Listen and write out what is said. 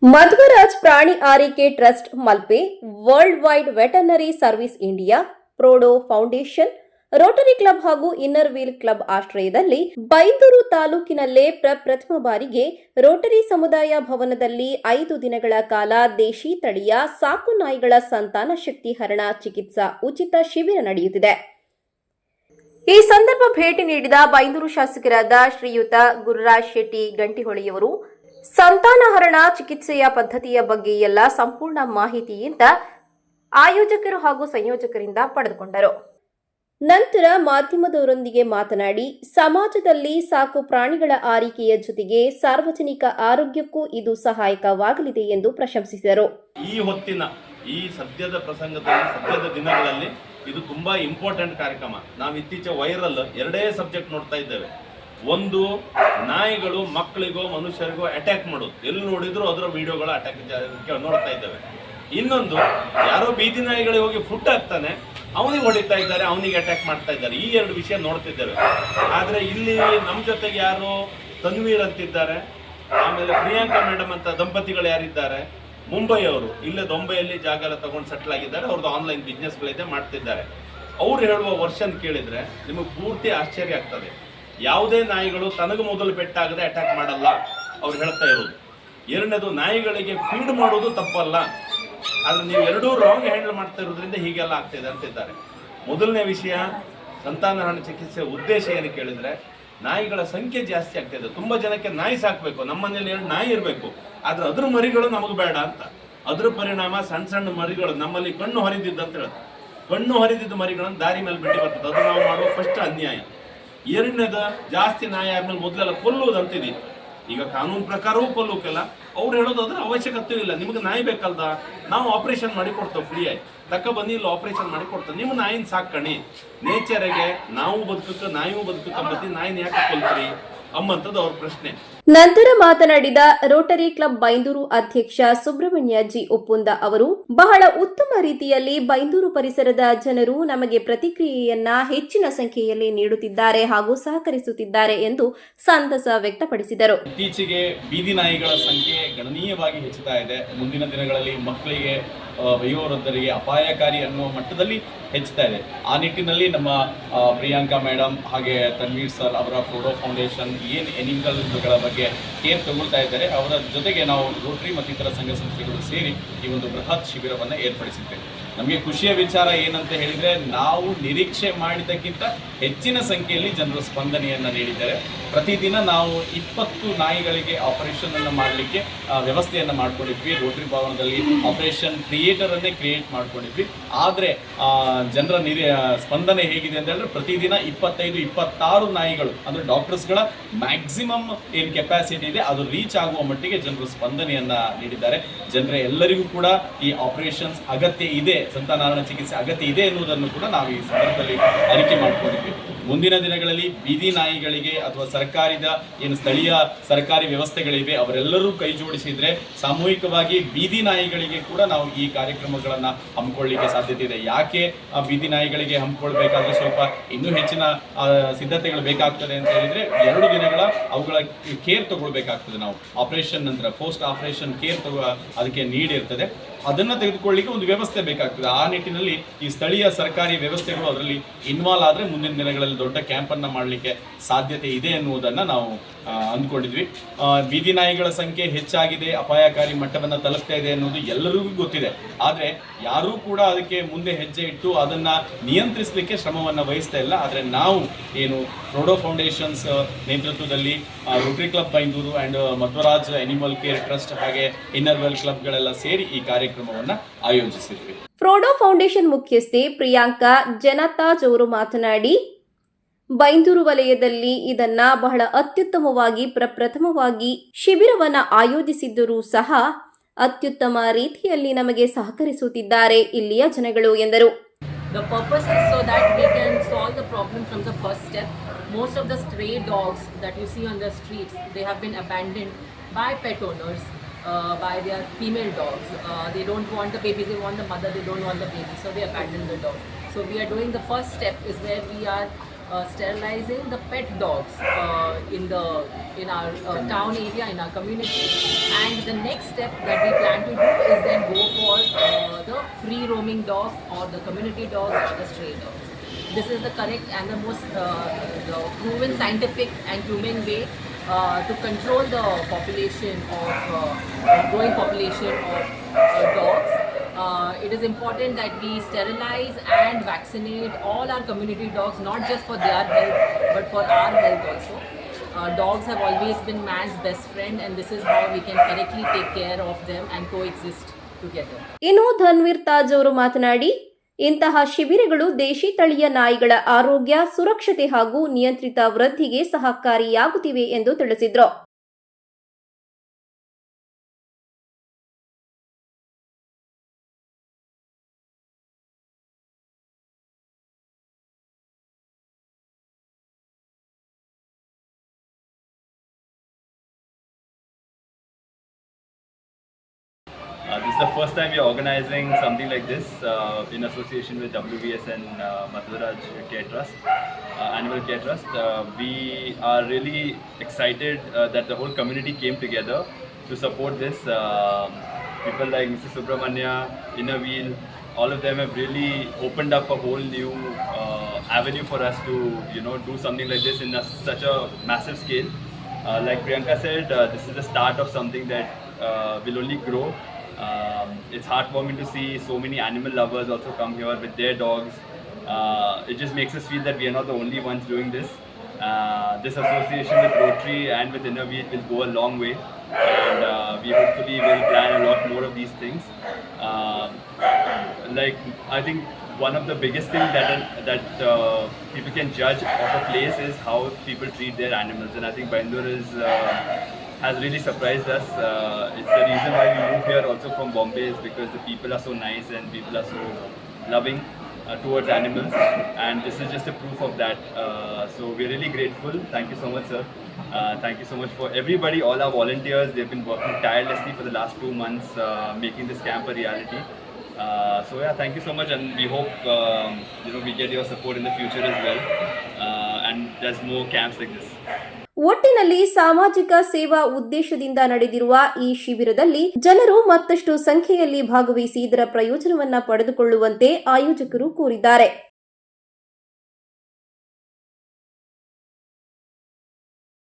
ಮಧ್ವರಾಜ್ ಪ್ರಾಣಿ ಆರೈಕೆ trust Malpe, world wide veterinary service India, ಪ್ರೋಡೋ ಫೌಂಡೇಶನ್, ರೋಟರಿ ಕ್ಲಬ್ ಹಾಗೂ ಇನ್ನರ್ ವೀಲ್ ಕ್ಲಬ್ ಆಶ್ರಯದಲ್ಲಿ ಬೈಂದೂರು ತಾಲೂಕಿನಲ್ಲೇ ಪ್ರಪ್ರಥಮ ಬಾರಿಗೆ ರೋಟರಿ ಸಮುದಾಯ ಭವನದಲ್ಲಿ 5 ದಿನಗಳ ಕಾಲ ದೇಶಿ ತಳಿಯ ಸಾಕು ನಾಯಿಗಳ ಸಂತಾನ ಶಕ್ತಿ ಹರಣ ಚಿಕಿತ್ಸಾ ಉಚಿತ ಶಿಬಿರ ನಡೆಯುತ್ತಿದೆ. ಈ ಸಂದರ್ಭ ಭೇಟಿ ನೀಡಿದ ಬೈಂದೂರು ಶಾಸಕರಾದ ಶ್ರೀಯುತ ಗುರುರಾಜ್ ಶೆಟ್ಟಿ ಗಂಟಿಹೊಳಿಯವರು ಸಂತಾನಹರಣ ಚಿಕಿತ್ಸೆಯ ಪದ್ಧತಿಯ ಬಗ್ಗೆ ಎಲ್ಲ ಸಂಪೂರ್ಣ ಮಾಹಿತಿಯಿಂದ ಆಯೋಜಕರು ಹಾಗೂ ಸಂಯೋಜಕರಿಂದ ಪಡೆದುಕೊಂಡರು. ನಂತರ ಮಾಧ್ಯಮದವರೊಂದಿಗೆ ಮಾತನಾಡಿ, ಸಮಾಜದಲ್ಲಿ ಸಾಕು ಪ್ರಾಣಿಗಳ ಆರೈಕೆಯ ಜೊತೆಗೆ ಸಾರ್ವಜನಿಕ ಆರೋಗ್ಯಕ್ಕೂ ಇದು ಸಹಾಯಕವಾಗಲಿದೆ ಎಂದು ಪ್ರಶಂಸಿಸಿದರು. ಈ ಹೊತ್ತಿನ ಈ ಸದ್ಯದ ಪ್ರಸಂಗದಲ್ಲಿ ಸದ್ಯದ ದಿನಗಳಲ್ಲಿ ಇದು ತುಂಬಾ ಇಂಪಾರ್ಟೆಂಟ್ ಕಾರ್ಯಕ್ರಮ. ನಾವು ಇತ್ತೀಚೆ ವೈರಲ್ 2 ಸಬ್ಜೆಕ್ಟ್ ನೋಡ್ತಾ ಇದ್ದೇವೆ. ಒಂದು, ನಾಯಿಗಳು ಮಕ್ಕಳಿಗೋ ಮನುಷ್ಯರಿಗೋ ಅಟ್ಯಾಕ್ ಮಾಡೋದು, ಎಲ್ಲಿ ನೋಡಿದ್ರು ಅದರ ವಿಡಿಯೋಗಳ ಅಟ್ಯಾಕ್ ನೋಡ್ತಾ ಇದ್ದೇವೆ. ಇನ್ನೊಂದು, ಯಾರೋ ಬೀದಿ ನಾಯಿಗಳಿಗೆ ಹೋಗಿ ಫುಡ್ ಹಾಕ್ತಾನೆ, ಅವನಿಗೆ ಹೊಡಿತಾ ಇದ್ದಾರೆ, ಅವನಿಗೆ ಅಟ್ಯಾಕ್ ಮಾಡ್ತಾ ಇದ್ದಾರೆ. ಈ 2 ವಿಷಯ ನೋಡ್ತಿದ್ದೇವೆ. ಆದ್ರೆ ಇಲ್ಲಿ ನಮ್ಮ ಜೊತೆಗೆ ಯಾರು ತನ್ವೀರ್ ಅಂತಿದ್ದಾರೆ, ಆಮೇಲೆ ಪ್ರಿಯಾಂಕಾ ಮೇಡಮ್ ಅಂತ ದಂಪತಿಗಳು ಯಾರಿದ್ದಾರೆ, ಮುಂಬೈಯವರು, ಇಲ್ಲೇ ದೊಂಬೈಯಲ್ಲಿ ಜಾಗ ಎಲ್ಲ ತಗೊಂಡು ಸೆಟ್ಲ್ ಆಗಿದ್ದಾರೆ. ಅವ್ರದ್ದು ಆನ್ಲೈನ್ ಬಿಸ್ನೆಸ್ಗಳಿದೆ, ಮಾಡ್ತಿದ್ದಾರೆ. ಅವ್ರು ಹೇಳುವ ವರ್ಷನ್ ಕೇಳಿದ್ರೆ ನಿಮಗೆ ಪೂರ್ತಿ ಆಶ್ಚರ್ಯ ಆಗ್ತದೆ. ಯಾವುದೇ ನಾಯಿಗಳು ತನಗೆ ಮೊದಲು ಪೆಟ್ಟಾಗದೆ ಅಟ್ಯಾಕ್ ಮಾಡಲ್ಲ ಅವ್ರು ಹೇಳ್ತಾ ಇರೋದು. ಎರಡನೇದು, ನಾಯಿಗಳಿಗೆ ಫೀಡ್ ಮಾಡೋದು ತಪ್ಪಲ್ಲ, ಆದ್ರೆ ನೀವು ಎರಡೂ ರಾಂಗ್ ಹ್ಯಾಂಡಲ್ ಮಾಡ್ತಾ ಇರೋದ್ರಿಂದ ಹೀಗೆಲ್ಲ ಆಗ್ತಿದೆ ಅಂತಿದ್ದಾರೆ. ಮೊದಲನೇ ವಿಷಯ, ಸಂತಾನಹರಣ ಚಿಕಿತ್ಸೆ ಉದ್ದೇಶ ಏನು ಕೇಳಿದ್ರೆ, ನಾಯಿಗಳ ಸಂಖ್ಯೆ ಜಾಸ್ತಿ ಆಗ್ತಿದೆ. ತುಂಬಾ ಜನಕ್ಕೆ ನಾಯಿ ಸಾಕ್ಬೇಕು, ನಮ್ಮ ಮನೇಲಿ 2 ನಾಯಿ ಇರಬೇಕು, ಆದ್ರೆ ಅದ್ರ ಮರಿಗಳು ನಮಗೆ ಬೇಡ ಅಂತ. ಅದ್ರ ಪರಿಣಾಮ ಸಣ್ಣ ಸಣ್ಣ ಮರಿಗಳು ನಮ್ಮಲ್ಲಿ ಕಣ್ಣು ಹರಿದಿದ್ದು ಅಂತ ಹೇಳುತ್ತೆ. ಕಣ್ಣು ಹರಿದಿದ್ದ ಮರಿಗಳನ್ನು ದಾರಿ ಮೇಲೆ ಬಿಟ್ಟು ಬರ್ತದೆ. ಅದು ನಾವು ಮಾಡುವ ಫಸ್ಟ್ ಅನ್ಯಾಯ. ಎರಡನೇದು, ಜಾಸ್ತಿ ನಾಯಿ ಆದ್ಮೇಲೆ ಮೊದಲೆಲ್ಲ ಕೊಲ್ಲುವುದು ಅಂತಿದೆ. ಈಗ ಕಾನೂನು ಪ್ರಕಾರವೂ ಕೊಲ್ಲೋಕೆಲ್ಲ ಅವ್ರು ಹೇಳೋದು ಅದ್ರ ಅವಶ್ಯಕತೆ ಇಲ್ಲ. ನಿಮ್ಗೆ ನಾಯಿ ಬೇಕಲ್ದ, ನಾವು ಆಪರೇಷನ್ ಮಾಡಿ ಕೊಡ್ತೇವೆ ಫ್ರೀ ಆಗಿ, ತಕ್ಕ ಬನ್ನಿ ಇಲ್ಲಿ ಆಪರೇಷನ್ ಮಾಡಿ ಕೊಡ್ತೇವೆ, ನಿಮ್ಮ ನಾಯಿನ ಸಾಕಣಿ. ನೇಚರಿಗೆ ನಾವು ಬದುಕಕ್ಕೆ ನಾಯಿಯೂ ಬದುಕಕ್ಕೆ ನಾಯಿನ ಯಾಕೆ ಕೊಲ್ತೀರಿ ಅಮ್ಮಂತದ್ದು ಅವ್ರ ಪ್ರಶ್ನೆ. ನಂತರ ಮಾತನಾಡಿದ ರೋಟರಿ ಕ್ಲಬ್ ಬೈಂದೂರು ಅಧ್ಯಕ್ಷ ಸುಬ್ರಹ್ಮಣ್ಯ ಜಿ ಒಪ್ಪುಂದ ಅವರು, ಬಹಳ ಉತ್ತಮ ರೀತಿಯಲ್ಲಿ ಬೈಂದೂರು ಪರಿಸರದ ಜನರು ನಮಗೆ ಪ್ರತಿಕ್ರಿಯೆಯನ್ನ ಹೆಚ್ಚಿನ ಸಂಖ್ಯೆಯಲ್ಲಿ ನೀಡುತ್ತಿದ್ದಾರೆ ಹಾಗೂ ಸಹಕರಿಸುತ್ತಿದ್ದಾರೆ ಎಂದು ಸಂತಸ ವ್ಯಕ್ತಪಡಿಸಿದರು. ಇತ್ತೀಚೆಗೆ ಬೀದಿ ನಾಯಿಗಳ ಸಂಖ್ಯೆ ಗಣನೀಯವಾಗಿ ಹೆಚ್ಚುತ್ತಾ ಇದೆ. ಮುಂದಿನ ದಿನಗಳಲ್ಲಿ ಮಕ್ಕಳಿಗೆ, ವಯೋವೃದ್ಧರಿಗೆ ಅಪಾಯಕಾರಿ ಅನ್ನುವ ಮಟ್ಟದಲ್ಲಿ ಹೆಚ್ಚುತ್ತಾ ಇದೆ. ಆ ನಿಟ್ಟಿನಲ್ಲಿ ನಮ್ಮ ಪ್ರಿಯಾಂಕಾ ಮೇಡಮ್ ಹಾಗೆ ತನ್ವೀರ್ ಸರ್ ಅವರ ಪ್ರೋಡೋ ಫೌಂಡೇಶನ್ ಏನು ಎನಿಮಲ್ಗಳ ಬಗ್ಗೆ ಕೇರ್ ತಗೊಳ್ತಾ ಇದ್ದಾರೆ, ಅವರ ಜೊತೆಗೆ ನಾವು ರೋಟರಿ ಮತ್ತು ಇತರ ಸಂಘ ಸಂಸ್ಥೆಗಳು ಸೇರಿ ಈ ಒಂದು ಬೃಹತ್ ಶಿಬಿರವನ್ನು ಏರ್ಪಡಿಸಿದ್ದೇವೆ. ನಮಗೆ ಖುಷಿಯ ವಿಚಾರ ಏನಂತ ಹೇಳಿದರೆ, ನಾವು ನಿರೀಕ್ಷೆ ಮಾಡಿದ್ದಕ್ಕಿಂತ ಹೆಚ್ಚಿನ ಸಂಖ್ಯೆಯಲ್ಲಿ ಜನರು ಸ್ಪಂದನೆಯನ್ನು ನೀಡಿದ್ದಾರೆ. ಪ್ರತಿದಿನ ನಾವು 20 ನಾಯಿಗಳಿಗೆ ಆಪರೇಷನನ್ನು ಮಾಡಲಿಕ್ಕೆ ವ್ಯವಸ್ಥೆಯನ್ನು ಮಾಡ್ಕೊಂಡಿದ್ವಿ. ರೋಟರಿ ಭವನದಲ್ಲಿ ಆಪರೇಷನ್ ಥಿಯೇಟರನ್ನೇ ಕ್ರಿಯೇಟ್ ಮಾಡ್ಕೊಂಡಿದ್ವಿ. ಆದರೆ ಜನರ ಸ್ಪಂದನೆ ಹೇಗಿದೆ ಅಂತ ಹೇಳಿದ್ರೆ, ಪ್ರತಿದಿನ 25-26 ನಾಯಿಗಳು, ಅಂದರೆ ಡಾಕ್ಟರ್ಸ್ಗಳ ಮ್ಯಾಕ್ಸಿಮಮ್ ಏನು ಕೆಪಾಸಿಟಿ ಇದೆ ಅದು ರೀಚ್ ಆಗುವ ಮಟ್ಟಿಗೆ ಜನರು ಸ್ಪಂದನೆಯನ್ನು ನೀಡಿದ್ದಾರೆ. ಜನರ ಎಲ್ಲರಿಗೂ ಕೂಡ ಈ ಆಪರೇಷನ್ಸ್ ಅಗತ್ಯ ಇದೆ, ಸಂತಾನಹರಣ ಚಿಕಿತ್ಸೆ ಅಗತ್ಯ ಇದೆ ಎನ್ನುವುದನ್ನು ಕೂಡ ನಾವು ಈ ಸಂದರ್ಭದಲ್ಲಿ ಅರಿಕೆ ಮಾಡಿಕೊಂಡಿದ್ವಿ. ಮುಂದಿನ ದಿನಗಳಲ್ಲಿ ಬೀದಿ ನಾಯಿಗಳಿಗೆ ಅಥವಾ ಸರ್ಕಾರದ ಏನು ಸ್ಥಳೀಯ ಸರ್ಕಾರಿ ವ್ಯವಸ್ಥೆಗಳಿವೆ ಅವರೆಲ್ಲರೂ ಕೈ ಜೋಡಿಸಿದ್ರೆ ಸಾಮೂಹಿಕವಾಗಿ ಬೀದಿ ನಾಯಿಗಳಿಗೆ ಕೂಡ ನಾವು ಈ ಕಾರ್ಯಕ್ರಮಗಳನ್ನು ಹಮ್ಮಿಕೊಳ್ಳಲಿಕ್ಕೆ ಸಾಧ್ಯತೆ ಇದೆ. ಯಾಕೆ ಬೀದಿ ನಾಯಿಗಳಿಗೆ ಹಮ್ಮಿಕೊಳ್ಬೇಕಾದ್ರೆ ಸ್ವಲ್ಪ ಇನ್ನೂ ಹೆಚ್ಚಿನ ಸಿದ್ಧತೆಗಳು ಬೇಕಾಗ್ತದೆ ಅಂತ ಹೇಳಿದ್ರೆ, 2 ದಿನಗಳ ಅವುಗಳ ಕೇರ್ ತಗೊಳ್ಬೇಕಾಗ್ತದೆ. ನಾವು ಆಪರೇಷನ್ ನಂತರ ಪೋಸ್ಟ್ ಆಪರೇಷನ್ ಕೇರ್ ಅದಕ್ಕೆ ನೀಡಿರ್ತದೆ, ಅದನ್ನು ತೆಗೆದುಕೊಳ್ಳಿಕ್ಕೆ ಒಂದು ವ್ಯವಸ್ಥೆ ಬೇಕಾಗ್ತದೆ. ಆ ನಿಟ್ಟಿನಲ್ಲಿ ಈ ಸ್ಥಳೀಯ ಸರ್ಕಾರಿ ವ್ಯವಸ್ಥೆಗಳು ಅದರಲ್ಲಿ ಇನ್ವಾಲ್ವ್ ಆದರೆ ಮುಂದಿನ ದಿನಗಳಲ್ಲಿ ದೊಡ್ಡ ಕ್ಯಾಂಪನ್ನು ಮಾಡಲಿಕ್ಕೆ ಸಾಧ್ಯತೆ ಇದೆ ಎನ್ನುವುದನ್ನು ನಾವು ಅಂದ್ಕೊಂಡಿದ್ವಿ. ಬೀದಿ ನಾಯಿಗಳ ಸಂಖ್ಯೆ ಹೆಚ್ಚಾಗಿದೆ, ಅಪಾಯಕಾರಿ ಮಟ್ಟವನ್ನು ತಲುಪ್ತಾ ಇದೆ ಅನ್ನೋದು ಎಲ್ಲರಿಗೂ ಗೊತ್ತಿದೆ. ಆದರೆ ಯಾರೂ ಕೂಡ ಅದಕ್ಕೆ ಮುಂದೆ ಹೆಜ್ಜೆ ಇಟ್ಟು ಅದನ್ನು ನಿಯಂತ್ರಿಸಲಿಕ್ಕೆ ಶ್ರಮವನ್ನು ವಹಿಸ್ತಾ ಇಲ್ಲ. ಆದರೆ ನಾವು ಏನು ಪ್ರೋಡೋ ಫೌಂಡೇಶನ್ಸ್ ನೇತೃತ್ವದಲ್ಲಿ Rotary club Byndoor and Madhwaraj animal care trust ಹಾಗೆ ಇನ್ನರ್ ವೆಲ್ ಕ್ಲಬ್ಗಳೆಲ್ಲ ಸೇರಿ ಈ ಕಾರ್ಯಕ್ರಮವನ್ನು ಆಯೋಜಿಸಿದ್ವಿ. ಪ್ರೋಡೋ ಫೌಂಡೇಶನ್ ಮುಖ್ಯಸ್ಥೆ ಪ್ರಿಯಾಂಕಾ ಜನತಾಜ್ ಅವರು ಮಾತನಾಡಿ, ಬೈಂದೂರು ವಲಯದಲ್ಲಿ ಇದನ್ನ ಬಹಳ ಅತ್ಯುತ್ತಮವಾಗಿ ಪ್ರಪ್ರಥಮವಾಗಿ ಶಿಬಿರವನ್ನ ಆಯೋಜಿಸಿದ್ದರೂ ಸಹ ಅತ್ಯುತ್ತಮ ರೀತಿಯಲ್ಲಿ ನಮಗೆ ಸಹಕರಿಸುತ್ತಿದ್ದಾರೆ ಇಲ್ಲಿಯ ಜನಗಳು ಎಂದರು. The purpose is so that we can solve the problem from the first step. Most of the stray dogs that you see on the streets, they have been abandoned by pet owners, by their female dogs. They don't want the babies, they want the mother, they don't want the baby, so they abandon the dog. So we are doing the first step is where we are sterilizing the pet dogs in our town area, in our community. And the next step that we plan to do is then go for the free roaming dogs, or the community dogs, or the stray dogs. This is the correct and the most the proven scientific and humane way to control the population of growing population of dogs. It is important that we sterilize and vaccinate all our community dogs, not just for their health but for our health also. Dogs have always been man's best friend, and this is how we can correctly take care of them and coexist together. ಇನ್ನು ಧನ್ವೀರ್ ತಾಜ್ ಅವರು ಮಾತನಾಡಿ, ಇಂತಹ ಶಿಬಿರಗಳು ದೇಶಿ ತಳಿಯ ನಾಯಿಗಳ ಆರೋಗ್ಯ, ಸುರಕ್ಷತೆ ಹಾಗೂ ನಿಯಂತ್ರಿತ ವೃದ್ಧಿಗೆ ಸಹಕಾರಿಯಾಗುತ್ತಿವೆ ಎಂದು ತಿಳಿಸಿದರು. This is the first time we are organizing something like this in association with WVS and Madhuraj Care Trust, Animal Care Trust. We are really excited that the whole community came together to support this. People like Mr. Subramanya, Inner Wheel, all of them have really opened up a whole new avenue for us to, do something like this in such a massive scale. Like Priyanka said, this is the start of something that will only grow. It's heartwarming to see so many animal lovers also come here with their dogs. It just makes us feel that we are not the only ones doing this. This association with Rotary and with Inner Wheel will go a long way, and we hopefully will plan a lot more of these things. I think one of the biggest things that people can judge of a place is how people treat their animals, and I think Bangalore has really surprised us. It's the reason why we moved here also from Bombay, is because the people are so nice and people are so loving towards animals, and this is just a proof of that. So we're really grateful. Thank you so much, sir. Thank you so much for everybody, all our volunteers. They've been working tirelessly for the last 2 months, making this camp a reality. So yeah, thank you so much, and we hope we get your support in the future as well, and there's more camps like this. ಒಟ್ಟಿನಲ್ಲಿ ಸಾಮಾಜಿಕ ಸೇವಾ ಉದ್ದೇಶದಿಂದ ನಡೆದಿರುವ ಈ ಶಿಬಿರದಲ್ಲಿ ಜನರು ಮತ್ತಷ್ಟು ಸಂಖ್ಯೆಯಲ್ಲಿ ಭಾಗವಹಿಸಿ ಇದರ ಪ್ರಯೋಜನವನ್ನ ಪಡೆದುಕೊಳ್ಳುವಂತೆ ಆಯೋಜಕರು ಕೋರಿದ್ದಾರೆ.